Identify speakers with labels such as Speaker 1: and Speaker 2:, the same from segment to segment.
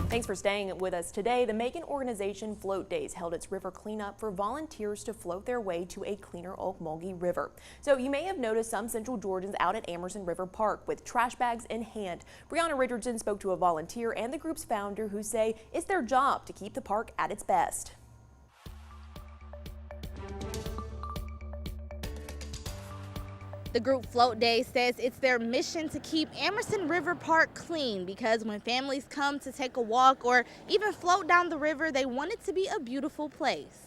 Speaker 1: Thanks for staying with us today. The Macon organization Float Daze held its river cleanup for volunteers to float their way to a cleaner Ocmulgee River. So you may have noticed some Central Georgians out at Amerson River Park with trash bags in hand. Brianna Richardson spoke to a volunteer and the group's founder who say it's their job to keep the park at its best.
Speaker 2: The group Float Daze says it's their mission to keep Amerson River Park clean because when families come to take a walk or even float down the river, they want it to be a beautiful place.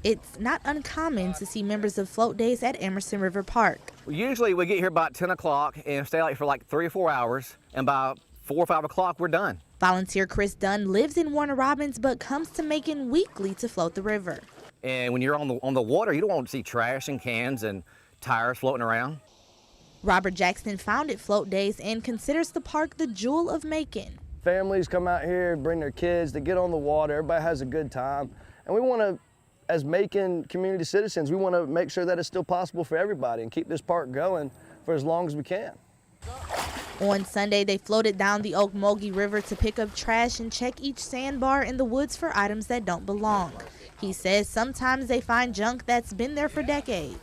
Speaker 2: It's not uncommon to see members of Float Daze at Amerson River Park.
Speaker 3: Usually we get here about 10 o'clock and stay out for like 3 or 4 hours, and by 4 or 5 o'clock we're done.
Speaker 2: Volunteer Chris Dunn lives in Warner Robins but comes to Macon weekly to float the river.
Speaker 3: And when you're on the water, you don't want to see trash and cans and tires floating around.
Speaker 2: Robert Jackson founded Float Daze and considers the park the jewel of Macon.
Speaker 4: Families come out here, bring their kids, they get on the water, everybody has a good time. And we want to, as Macon community citizens, we want to make sure that it's still possible for everybody and keep this park going for as long as we can.
Speaker 2: On Sunday, they floated down the Ocmulgee River to pick up trash and check each sandbar in the woods for items that don't belong. He says sometimes they find junk that's been there for decades.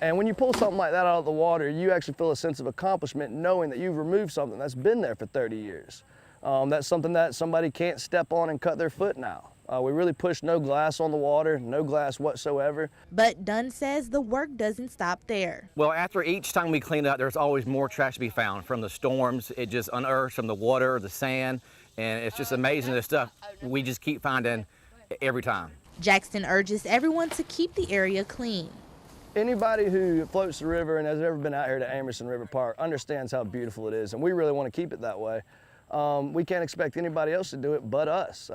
Speaker 4: And when you pull something like that out of the water, you actually feel a sense of accomplishment knowing that you've removed something that's been there for 30 years. That's something that somebody can't step on and cut their foot now. We really push no glass on the water, no glass whatsoever.
Speaker 2: But Dunn says the work doesn't stop there.
Speaker 3: Well, after each time we clean up, there's always more trash to be found from the storms. It just unearths from the water, the sand, and it's just amazing the stuff we just keep finding every time.
Speaker 2: Jackson urges everyone to keep the area clean.
Speaker 4: Anybody who floats the river and has ever been out here to Amerson River Park understands how beautiful it is, and we really want to keep it that way. We can't expect anybody else to do it but us.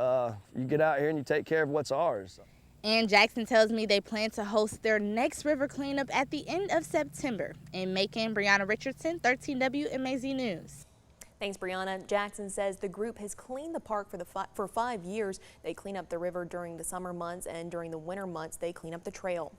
Speaker 4: You get out here and you take care of what's ours.
Speaker 2: And Jackson tells me they plan to host their next river cleanup at the end of September. In Macon, Brianna Richardson, 13WMAZ News.
Speaker 1: Thanks, Brianna. Jackson says the group has cleaned the park for 5 years. They clean up the river during the summer months, and during the winter months, they clean up the trail.